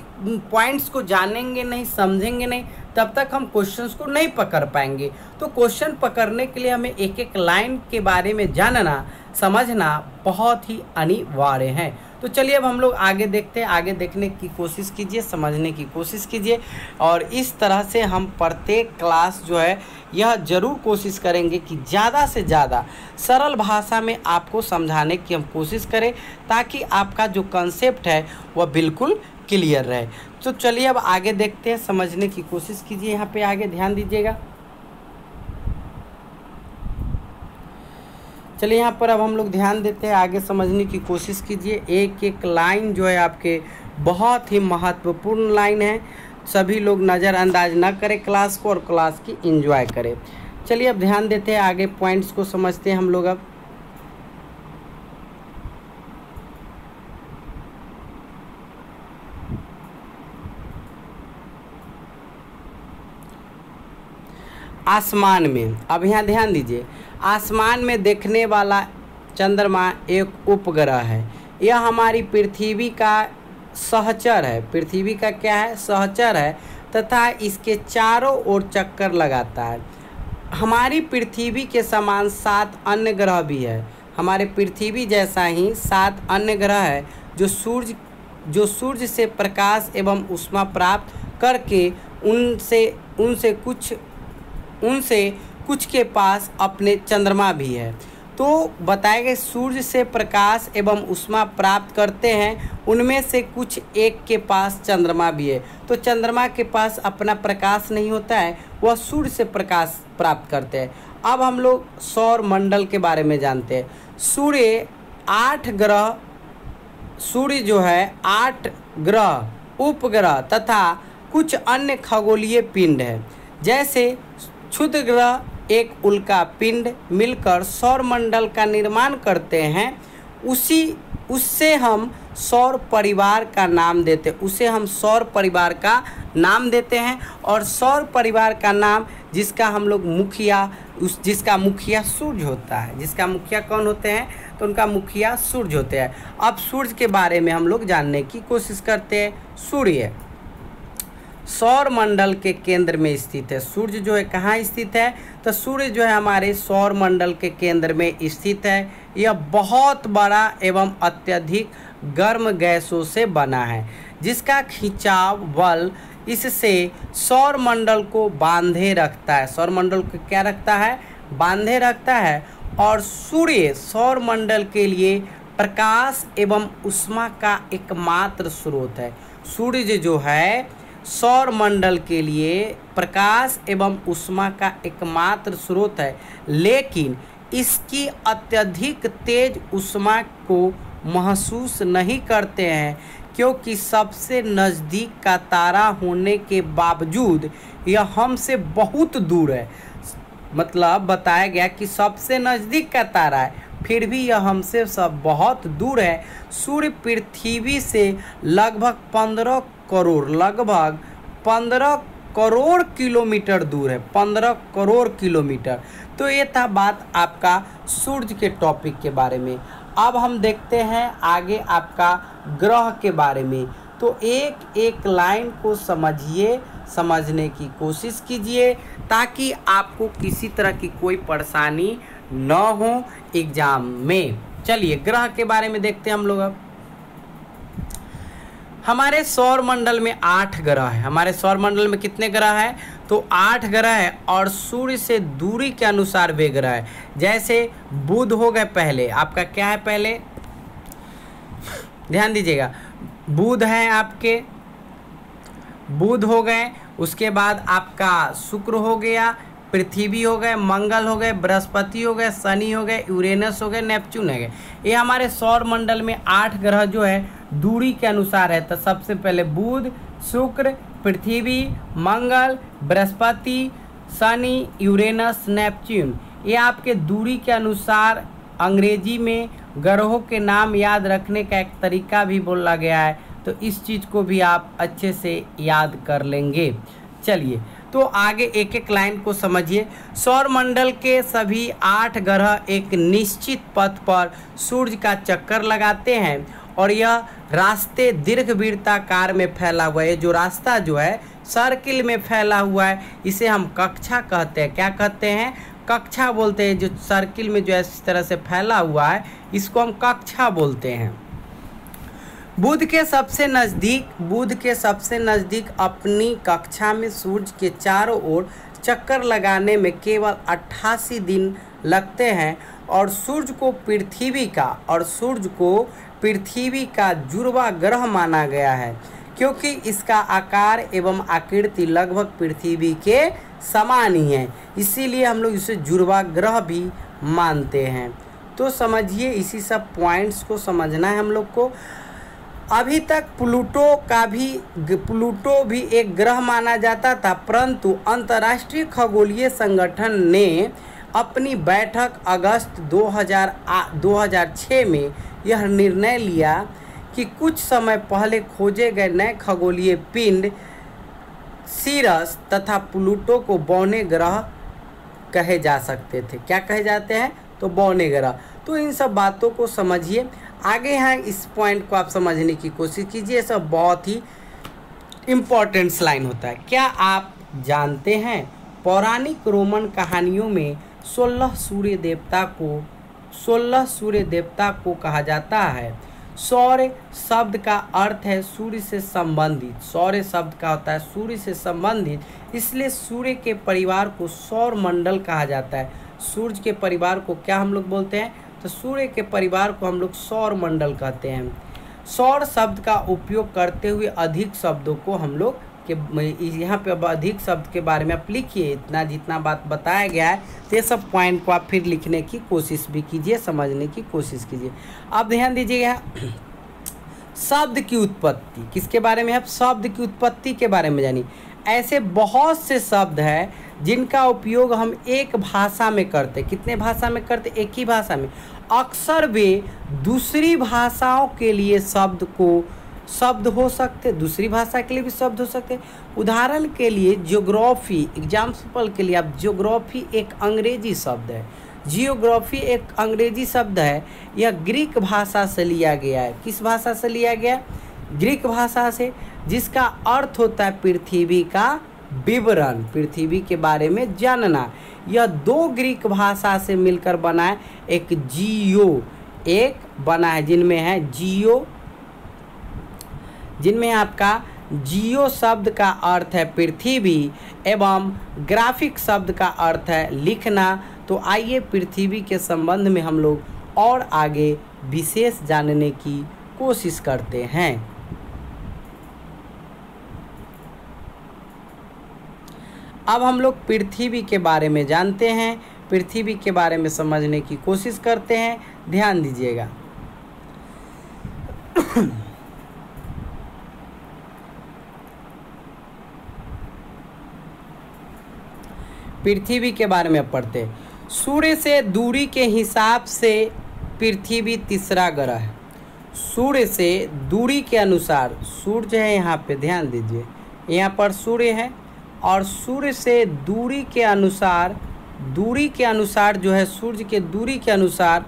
पॉइंट्स को जानेंगे नहीं, समझेंगे नहीं, तब तक हम क्वेश्चंस को नहीं पकड़ पाएंगे। तो क्वेश्चन पकड़ने के लिए हमें एक एक लाइन के बारे में जानना, समझना बहुत ही अनिवार्य है। तो चलिए अब हम लोग आगे देखते हैं। आगे देखने की कोशिश कीजिए, समझने की कोशिश कीजिए। और इस तरह से हम प्रत्येक क्लास जो है यह ज़रूर कोशिश करेंगे कि ज़्यादा से ज़्यादा सरल भाषा में आपको समझाने की हम कोशिश करें, ताकि आपका जो कंसेप्ट है वह बिल्कुल क्लियर रहे। तो चलिए अब आगे देखते हैं, समझने की कोशिश कीजिए। यहाँ पे आगे ध्यान दीजिएगा। चलिए यहाँ पर अब हम लोग ध्यान देते हैं, आगे समझने की कोशिश कीजिए। एक एक लाइन जो है आपके बहुत ही महत्वपूर्ण लाइन है। सभी लोग नज़रअंदाज ना करें क्लास को और क्लास की एंजॉय करें। चलिए अब ध्यान देते हैं, आगे पॉइंट्स को समझते हैं हम लोग। अब आसमान में, अब यहाँ ध्यान दीजिए, आसमान में देखने वाला चंद्रमा एक उपग्रह है। यह हमारी पृथ्वी का सहचर है। पृथ्वी का क्या है? सहचर है, तथा इसके चारों ओर चक्कर लगाता है। हमारी पृथ्वी के समान 7 अन्य ग्रह भी है। हमारे पृथ्वी जैसा ही 7 अन्य ग्रह है जो सूर्य से प्रकाश एवं ऊष्मा प्राप्त करके उनसे कुछ के पास अपने चंद्रमा भी है। तो बताए गए सूर्य से प्रकाश एवं ऊष्मा प्राप्त करते हैं, उनमें से कुछ एक के पास चंद्रमा भी है। तो चंद्रमा के पास अपना प्रकाश नहीं होता है, वह सूर्य से प्रकाश प्राप्त करते हैं। अब हम लोग सौर मंडल के बारे में जानते हैं। सूर्य 8 ग्रह, सूर्य जो है 8 ग्रह, उपग्रह तथा कुछ अन्य खगोलीय पिंड है। जैसे क्षुद्र ग्रह एक उल्का पिंड मिलकर सौर मंडल का निर्माण करते हैं, उससे हम सौर परिवार का नाम देते हैं। उसे हम सौर परिवार का नाम देते हैं। और सौर परिवार का नाम जिसका हम लोग जिसका मुखिया सूर्य होता है। जिसका मुखिया कौन होते हैं? तो उनका मुखिया सूर्य होते हैं। अब सूर्य के बारे में हम लोग जानने की कोशिश करते हैं। सूर्य सौर मंडल के केंद्र में स्थित है। सूर्य जो है कहाँ स्थित है, तो सूर्य जो है हमारे सौर मंडल के केंद्र में स्थित है। यह बहुत बड़ा एवं अत्यधिक गर्म गैसों से बना है, जिसका खिंचाव बल इससे सौर मंडल को बांधे रखता है। सौर मंडल को क्या रखता है, बांधे रखता है। और सूर्य सौर मंडल के लिए प्रकाश एवं ऊष्मा का एकमात्र स्रोत है। सूर्य जो है सौर मंडल के लिए प्रकाश एवं ऊष्मा का एकमात्र स्रोत है, लेकिन इसकी अत्यधिक तेज ऊष्मा को महसूस नहीं करते हैं, क्योंकि सबसे नज़दीक का तारा होने के बावजूद यह हमसे बहुत दूर है। मतलब बताया गया कि सबसे नज़दीक का तारा है, फिर भी यह हमसे सब बहुत दूर है। सूर्य पृथ्वी से लगभग 15 करोड़ किलोमीटर दूर है, 15 करोड़ किलोमीटर। तो ये था बात आपका सूर्य के टॉपिक के बारे में। अब हम देखते हैं आगे आपका ग्रह के बारे में। तो एक एक लाइन को समझिए, समझने की कोशिश कीजिए, ताकि आपको किसी तरह की कोई परेशानी न हो एग्जाम में। चलिए ग्रह के बारे में देखते हैं हम लोग। अब हमारे सौर मंडल में 8 ग्रह है। हमारे सौर मंडल में कितने ग्रह हैं, तो 8 ग्रह है। और सूर्य से दूरी के अनुसार वे ग्रह है। जैसे बुध हो गए, पहले आपका क्या है, पहले ध्यान दीजिएगा, बुध है आपके, बुध हो गए। उसके बाद आपका शुक्र हो गया, पृथ्वी हो गए, मंगल हो गए, बृहस्पति हो गए, शनि हो गए, यूरेनस हो गए, नेपच्यून हो गए। ये हमारे सौर मंडल में 8 ग्रह जो है दूरी के अनुसार है। तो सबसे पहले बुध, शुक्र, पृथ्वी, मंगल, बृहस्पति, शनि, यूरेनस, नेपच्यून, ये आपके दूरी के अनुसार अंग्रेजी में ग्रहों के नाम याद रखने का एक तरीका भी बोला गया है। तो इस चीज़ को भी आप अच्छे से याद कर लेंगे। चलिए तो आगे एक एक लाइन को समझिए। सौर मंडल के सभी 8 ग्रह एक निश्चित पथ पर सूर्य का चक्कर लगाते हैं, और यह रास्ते दीर्घवृत्ताकार में फैला हुआ है। जो रास्ता जो है सर्किल में फैला हुआ है, इसे हम कक्षा कहते हैं। क्या कहते हैं, कक्षा बोलते हैं। जो सर्किल में जो इस तरह से फैला हुआ है, इसको हम कक्षा बोलते हैं। बुध के सबसे नज़दीक अपनी कक्षा में सूर्य के चारों ओर चक्कर लगाने में केवल 88 दिन लगते हैं, और सूर्य को पृथ्वी का जुड़वा ग्रह माना गया है, क्योंकि इसका आकार एवं आकृति लगभग पृथ्वी के समान ही है। इसीलिए हम लोग इसे जुड़वा ग्रह भी मानते हैं। तो समझिए, इसी सब पॉइंट्स को समझना है हम लोग को। अभी तक प्लूटो भी एक ग्रह माना जाता था, परंतु अंतर्राष्ट्रीय खगोलीय संगठन ने अपनी बैठक अगस्त 2006 में यह निर्णय लिया कि कुछ समय पहले खोजे गए नए खगोलीय पिंड सीरस तथा प्लूटो को बौने ग्रह कहे जा सकते थे। क्या कहे जाते हैं, तो बौने ग्रह। तो इन सब बातों को समझिए। आगे यहाँ इस पॉइंट को आप समझने की कोशिश कीजिए। सब बहुत ही इम्पोर्टेंट लाइन होता है। क्या आप जानते हैं, पौराणिक रोमन कहानियों में 16 सूर्य देवता को कहा जाता है। सौर्य शब्द का अर्थ है सूर्य से संबंधित। सौर्य शब्द का होता है सूर्य से संबंधित, इसलिए सूर्य के परिवार को सौर मंडल कहा जाता है। सूर्य के परिवार को क्या हम लोग बोलते हैं, तो सूर्य के परिवार को हम लोग सौर मंडल कहते हैं। सौर शब्द का उपयोग करते हुए अधिक शब्दों को हम लोग के यहाँ पे अब अधिक शब्द के बारे में आप लिखिए। इतना जितना बात बताया गया है, तो ये सब पॉइंट को आप फिर लिखने की कोशिश भी कीजिए, समझने की कोशिश कीजिए। अब ध्यान दीजिएगा, शब्द की उत्पत्ति किसके बारे में, आप शब्द की उत्पत्ति के बारे में जानिए। ऐसे बहुत से शब्द हैं जिनका उपयोग हम एक भाषा में करते। कितने भाषा में करते, एक ही भाषा में। अक्सर वे दूसरी भाषाओं के लिए शब्द हो सकते, दूसरी भाषा के लिए भी शब्द हो सकते। उदाहरण के लिए ज्योग्राफी, एग्जाम्पल के लिए आप ज्योग्राफी एक अंग्रेजी शब्द है। जियोग्राफी एक अंग्रेजी शब्द है। यह ग्रीक भाषा से लिया गया है। किस भाषा से लिया गया, ग्रीक भाषा से, जिसका अर्थ होता है पृथ्वी का विवरण, पृथ्वी के बारे में जानना। यह 2 ग्रीक भाषा से मिलकर बना है, एक जियो एक बना है, जिनमें आपका जियो शब्द का अर्थ है पृथ्वी एवं ग्राफिक शब्द का अर्थ है लिखना। तो आइए पृथ्वी के संबंध में हम लोग और आगे विशेष जानने की कोशिश करते हैं। अब हम लोग पृथ्वी के बारे में जानते हैं, पृथ्वी के बारे में समझने की कोशिश करते हैं। ध्यान दीजिएगा। पृथ्वी के बारे में पढ़ते हैं। सूर्य से दूरी के हिसाब से पृथ्वी तीसरा ग्रह है। सूर्य से दूरी के अनुसार, सूर्य है यहाँ पे, ध्यान दीजिए, यहाँ पर सूर्य है और सूर्य से दूरी के अनुसार जो है, सूर्य के दूरी के अनुसार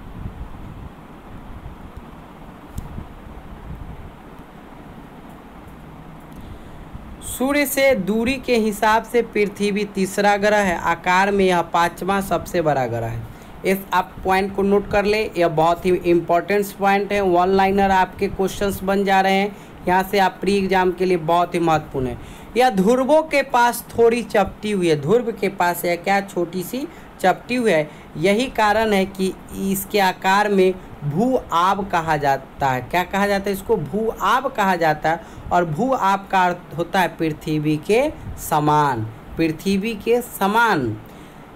सूर्य से दूरी के हिसाब से पृथ्वी तीसरा ग्रह है। आकार में यह 5वां सबसे बड़ा ग्रह है। इस आप पॉइंट को नोट कर ले, यह बहुत ही इम्पोर्टेंट पॉइंट है। 1 लाइनर आपके क्वेश्चंस बन जा रहे हैं यहाँ से, आप प्री एग्जाम के लिए बहुत ही महत्वपूर्ण है। यह ध्रुवों के पास थोड़ी चपटी हुई है, ध्रुव के पास है क्या, छोटी सी चपटी हुई है। यही कारण है कि इसके आकार में भू आब कहा जाता है। क्या कहा जाता है इसको? भू आब कहा जाता है। और भू आब का अर्थ होता है पृथ्वी के समान, पृथ्वी के समान।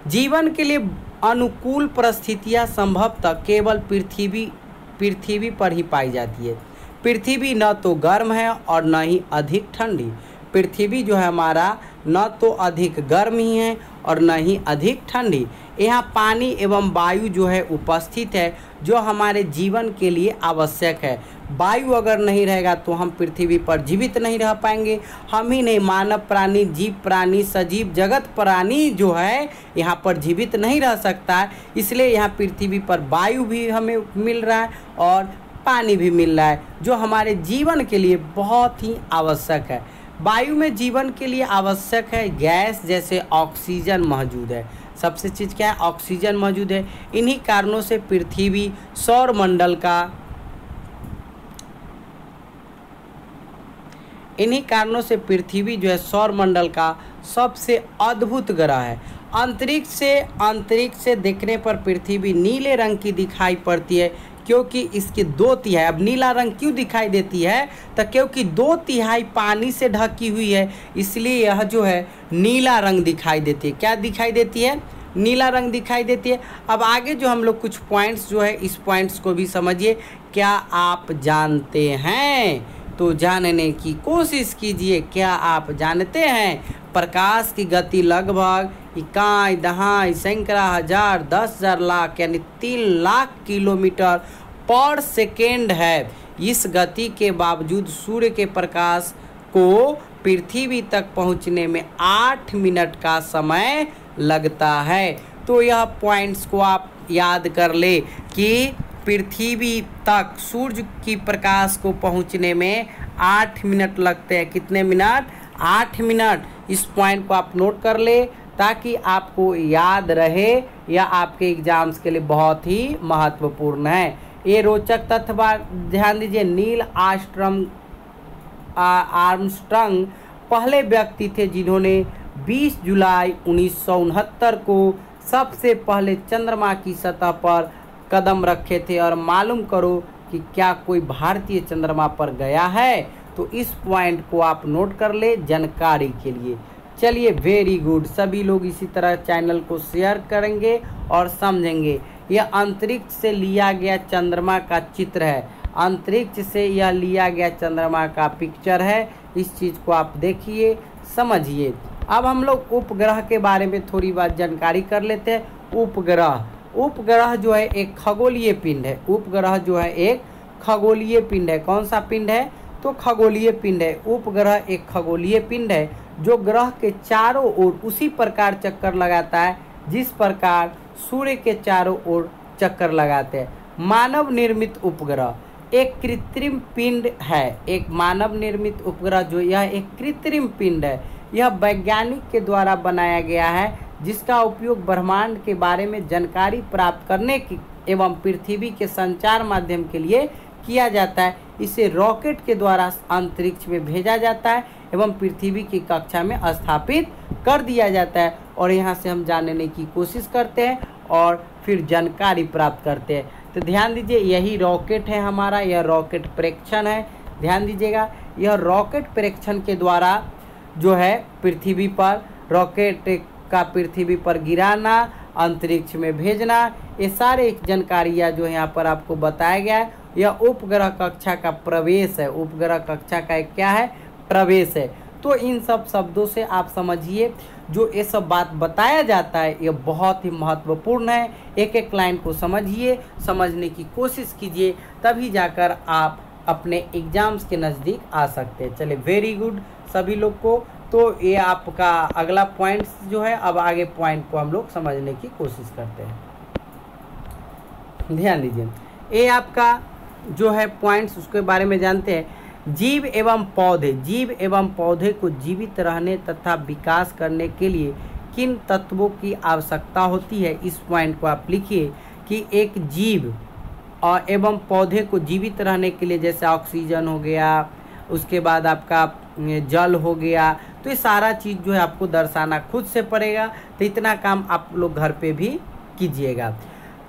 जीवन के लिए अनुकूल परिस्थितियां संभवतः केवल पृथ्वी पर ही पाई जाती है। पृथ्वी न तो गर्म है और न ही अधिक ठंडी। पृथ्वी जो है हमारा न तो अधिक गर्म ही है और न ही अधिक ठंडी। यहाँ पानी एवं वायु जो है उपस्थित है, जो हमारे जीवन के लिए आवश्यक है। वायु अगर नहीं रहेगा तो हम पृथ्वी पर जीवित नहीं रह पाएंगे। हम ही नहीं, मानव प्राणी, जीव प्राणी, सजीव जगत प्राणी जो है यहाँ पर जीवित नहीं रह सकता है। इसलिए यहाँ पृथ्वी पर वायु भी हमें मिल रहा है और पानी भी मिल रहा है, जो हमारे जीवन के लिए बहुत ही आवश्यक है। वायु में जीवन के लिए आवश्यक है गैस, जैसे ऑक्सीजन मौजूद है। सबसे चीज़ क्या है? ऑक्सीजन मौजूद है। इन्हीं कारणों से पृथ्वी सौर मंडल जो है सौर मंडल का सबसे अद्भुत ग्रह है। अंतरिक्ष से देखने पर पृथ्वी नीले रंग की दिखाई पड़ती है, क्योंकि इसके 2/3, अब नीला रंग क्यों दिखाई देती है? तो क्योंकि 2/3 पानी से ढकी हुई है, इसलिए यह जो है नीला रंग दिखाई देती है। क्या दिखाई देती है? नीला रंग दिखाई देती है। अब आगे जो हम लोग कुछ पॉइंट्स जो है, इस पॉइंट्स को भी समझिए। क्या आप जानते हैं? तो जानने की कोशिश कीजिए। क्या आप जानते हैं प्रकाश की गति लगभग 1 दहाई सैकड़ा हजार 10,000 लाख यानी 3 लाख किलोमीटर पर सेकेंड है। इस गति के बावजूद सूर्य के प्रकाश को पृथ्वी तक पहुंचने में 8 मिनट का समय लगता है। तो यह पॉइंट्स को आप याद कर ले कि पृथ्वी तक सूर्य की प्रकाश को पहुंचने में 8 मिनट लगते हैं। कितने मिनट? 8 मिनट। इस पॉइंट को आप नोट कर ले ताकि आपको याद रहे, या आपके एग्जाम्स के लिए बहुत ही महत्वपूर्ण है। ये रोचक तथ्य ध्यान दीजिए। नील आर्मस्ट्रॉन्ग पहले व्यक्ति थे जिन्होंने 20 जुलाई 1969 को सबसे पहले चंद्रमा की सतह पर कदम रखे थे। और मालूम करो कि क्या कोई भारतीय चंद्रमा पर गया है? तो इस पॉइंट को आप नोट कर ले जानकारी के लिए। चलिए, वेरी गुड। सभी लोग इसी तरह चैनल को शेयर करेंगे और समझेंगे। यह अंतरिक्ष से लिया गया चंद्रमा का चित्र है, अंतरिक्ष से यह लिया गया चंद्रमा का पिक्चर है। इस चीज़ को आप देखिए, समझिए। अब हम लोग उपग्रह के बारे में थोड़ी बात जानकारी कर लेते हैं। उपग्रह जो है एक खगोलीय पिंड है। उपग्रह जो है एक खगोलीय पिंड है। कौन सा पिंड है? तो खगोलीय पिंड है। उपग्रह एक खगोलीय पिंड है जो ग्रह के चारों ओर उसी प्रकार चक्कर लगाता है जिस प्रकार सूर्य के चारों ओर चक्कर लगाते हैं। मानव निर्मित उपग्रह, एक कृत्रिम पिंड है। एक मानव निर्मित उपग्रह जो यह एक कृत्रिम पिंड है, यह वैज्ञानिक के द्वारा बनाया गया है, जिसका उपयोग ब्रह्मांड के बारे में जानकारी प्राप्त करने की एवं पृथ्वी के संचार माध्यम के लिए किया जाता है। इसे रॉकेट के द्वारा अंतरिक्ष में भेजा जाता है एवं पृथ्वी की कक्षा में स्थापित कर दिया जाता है और यहाँ से हम जानने की कोशिश करते हैं और फिर जानकारी प्राप्त करते हैं। तो ध्यान दीजिए, यही रॉकेट है हमारा, यह रॉकेट प्रेक्षण है। ध्यान दीजिएगा, यह रॉकेट प्रेक्षण के द्वारा जो है पृथ्वी पर रॉकेट का पृथ्वी पर गिराना, अंतरिक्ष में भेजना, ये सारे जानकारियाँ जो है यहाँ पर आपको बताया गया है। यह उपग्रह कक्षा का प्रवेश है, उपग्रह कक्षा का एक क्या है, प्रवेश है। तो इन सब शब्दों से आप समझिए, जो ये सब बात बताया जाता है ये बहुत ही महत्वपूर्ण है। एक एक लाइन को समझिए, समझने की कोशिश कीजिए, तभी जाकर आप अपने एग्जाम्स के नज़दीक आ सकते हैं। चलिए, वेरी गुड सभी लोग को। तो ये आपका अगला पॉइंट जो है, अब आगे पॉइंट को हम लोग समझने की कोशिश करते हैं। ध्यान दीजिए, ये आपका जो है पॉइंट्स, उसके बारे में जानते हैं। जीव एवं पौधे, जीव एवं पौधे को जीवित रहने तथा विकास करने के लिए किन तत्वों की आवश्यकता होती है, इस पॉइंट को आप लिखिए कि एक जीव और एवं पौधे को जीवित रहने के लिए, जैसे ऑक्सीजन हो गया, उसके बाद आपका जल हो गया, तो ये सारा चीज़ जो है आपको दर्शाना खुद से पड़ेगा। तो इतना काम आप लोग घर पे भी कीजिएगा।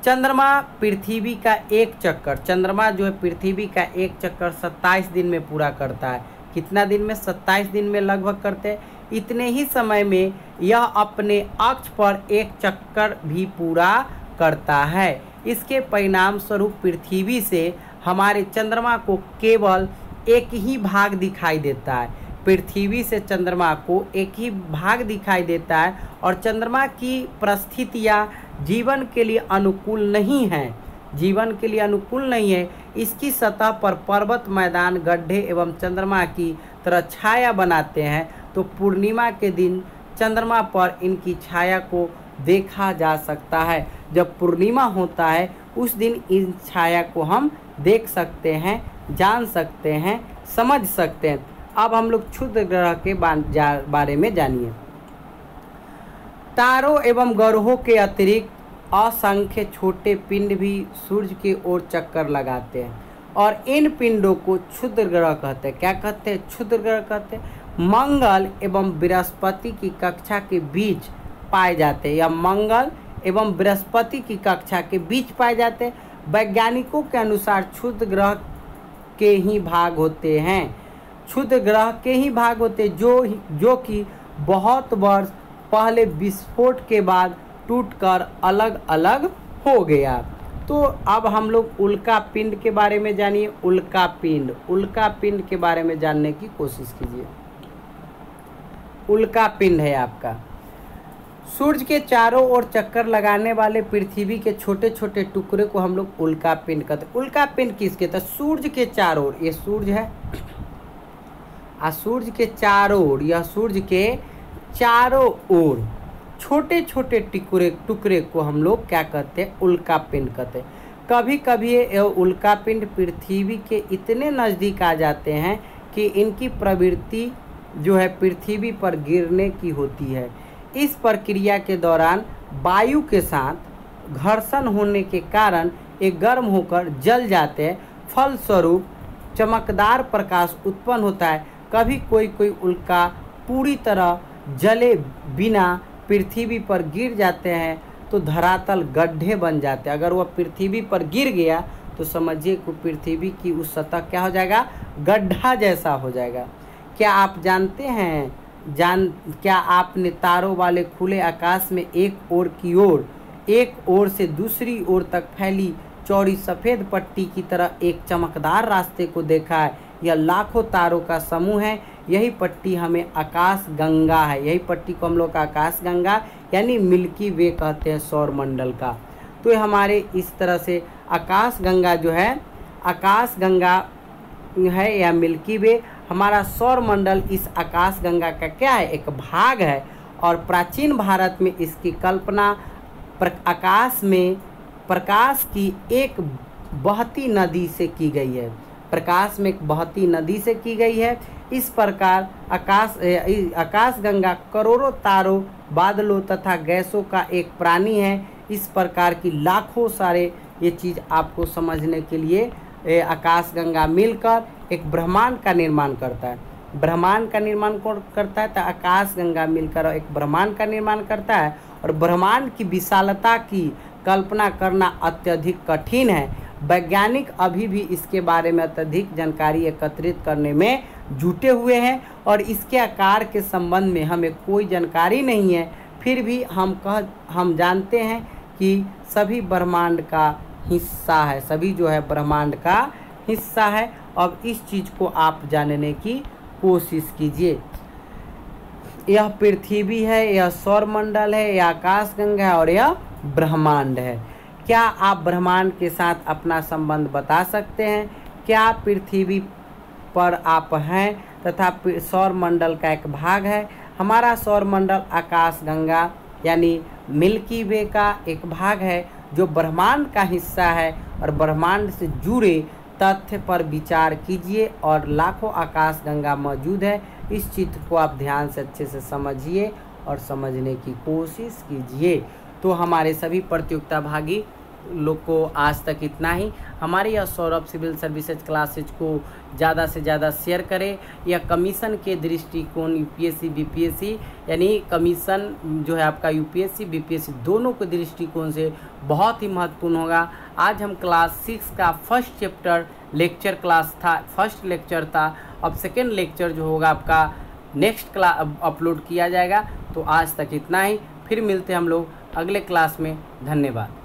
चंद्रमा पृथ्वी का एक चक्कर, चंद्रमा जो है पृथ्वी का एक चक्कर 27 दिन में पूरा करता है। कितना दिन में? 27 दिन में लगभग करते हैं। इतने ही समय में यह अपने अक्ष पर एक चक्कर भी पूरा करता है। इसके परिणाम स्वरूप पृथ्वी से हमारे चंद्रमा को केवल एक ही भाग दिखाई देता है। पृथ्वी से चंद्रमा को एक ही भाग दिखाई देता है और चंद्रमा की परिस्थितियाँ जीवन के लिए अनुकूल नहीं है, जीवन के लिए अनुकूल नहीं है। इसकी सतह पर पर्वत, मैदान, गड्ढे एवं चंद्रमा की तरह छाया बनाते हैं। तो पूर्णिमा के दिन चंद्रमा पर इनकी छाया को देखा जा सकता है। जब पूर्णिमा होता है उस दिन इन छाया को हम देख सकते हैं, जान सकते हैं, समझ सकते हैं। अब हम लोग क्षुद्र ग्रह के बारे में जानिए। तारों एवं ग्रहों के अतिरिक्त असंख्य छोटे पिंड भी सूर्य की ओर चक्कर लगाते हैं और इन पिंडों को क्षुद्र ग्रह कहते हैं। क्या कहते हैं? क्षुद्र ग्रह कहते हैं। मंगल एवं बृहस्पति की कक्षा के बीच पाए जाते हैं, या मंगल एवं बृहस्पति की कक्षा के बीच पाए जाते हैं। वैज्ञानिकों के अनुसार क्षुद्र ग्रह के ही भाग होते हैं, क्षुद्र ग्रह के ही भाग होते हैं जो कि बहुत वर्ष पहले विस्फोट के बाद टूटकर अलग अलग हो गया। तो अब हम लोग उल्का पिंड के बारे में जानिए। उल्का पिंड के बारे में जानने की कोशिश कीजिए। उल्का पिंड है आपका सूर्य के चारों ओर चक्कर लगाने वाले पृथ्वी के छोटे छोटे टुकड़े को हम लोग उल्का पिंड कहते हैं। उल्का पिंड किसके? तो सूर्य के चारों ओर, ये सूर्य है, सूर्य के चारों ओर, यह सूर्य के चारों ओर छोटे छोटे टुकड़े को हम लोग क्या कहते हैं? उल्का पिंड कहते हैं। कभी कभी ये उल्का पिंड पृथ्वी के इतने नज़दीक आ जाते हैं कि इनकी प्रवृत्ति जो है पृथ्वी पर गिरने की होती है। इस प्रक्रिया के दौरान वायु के साथ घर्षण होने के कारण ये गर्म होकर जल जाते हैं। फलस्वरूप चमकदार प्रकाश उत्पन्न होता है। कभी कोई उल्का पूरी तरह जले बिना पृथ्वी पर गिर जाते हैं तो धरातल गड्ढे बन जाते हैं। अगर वह पृथ्वी पर गिर गया तो समझिए कि पृथ्वी की उस सतह क्या हो जाएगा? गड्ढा जैसा हो जाएगा। क्या आप जानते हैं, क्या आपने तारों वाले खुले आकाश में एक ओर से दूसरी ओर तक फैली चौड़ी सफ़ेद पट्टी की तरह एक चमकदार रास्ते को देखा है? यह लाखों तारों का समूह है। यही पट्टी हमें आकाश गंगा है, यही पट्टी को हम लोग आकाश गंगा यानी मिल्की वे कहते हैं, सौर मंडल का। तो हमारे इस तरह से आकाश गंगा जो है, आकाश गंगा है या मिल्की वे, हमारा सौर मंडल इस आकाश गंगा का क्या है? एक भाग है। और प्राचीन भारत में इसकी कल्पना आकाश में प्रकाश की एक बहती नदी से की गई है। प्रकाश में एक बहती नदी से की गई है। इस प्रकार आकाशगंगा करोड़ों तारों, बादलों तथा गैसों का एक प्राणी है। इस प्रकार की लाखों सारे ये चीज़ आपको समझने के लिए आकाशगंगा मिलकर एक ब्रह्मांड का निर्माण करता है। ब्रह्मांड का निर्माण कौन करता है? तो आकाशगंगा मिलकर एक ब्रह्मांड का निर्माण करता है। और ब्रह्मांड की विशालता की कल्पना करना अत्यधिक कठिन है। वैज्ञानिक अभी भी इसके बारे में अत्यधिक जानकारी एकत्रित करने में जुटे हुए हैं और इसके आकार के संबंध में हमें कोई जानकारी नहीं है। फिर भी हम जानते हैं कि सभी ब्रह्मांड का हिस्सा है, सभी जो है ब्रह्मांड का हिस्सा है। अब इस चीज़ को आप जानने की कोशिश कीजिए। यह पृथ्वी है, यह सौरमंडल है, यह आकाशगंगा है और यह ब्रह्मांड है। क्या आप ब्रह्मांड के साथ अपना संबंध बता सकते हैं? क्या पृथ्वी पर आप हैं तथा सौरमंडल का एक भाग है? हमारा सौरमंडल आकाशगंगा यानी मिल्की वे का एक भाग है जो ब्रह्मांड का हिस्सा है। और ब्रह्मांड से जुड़े तथ्य पर विचार कीजिए और लाखों आकाशगंगा मौजूद है। इस चित्र को आप ध्यान से अच्छे से समझिए और समझने की कोशिश कीजिए। तो हमारे सभी प्रतियोगिता भागी लोग को आज तक इतना ही। हमारे यह सौरभ सिविल सर्विसेज क्लासेज को ज़्यादा से ज़्यादा शेयर करें। यह कमीशन के दृष्टिकोण यूपीएससी बीपीएससी यानी कमीशन जो है आपका यूपीएससी बीपीएससी दोनों के दृष्टिकोण से बहुत ही महत्वपूर्ण होगा। आज हम क्लास 6 का फर्स्ट चैप्टर लेक्चर क्लास था, फर्स्ट लेक्चर था। अब सेकेंड लेक्चर जो होगा आपका नेक्स्ट क्लास अपलोड किया जाएगा। तो आज तक इतना ही, फिर मिलते हैं हम लोग अगले क्लास में। धन्यवाद।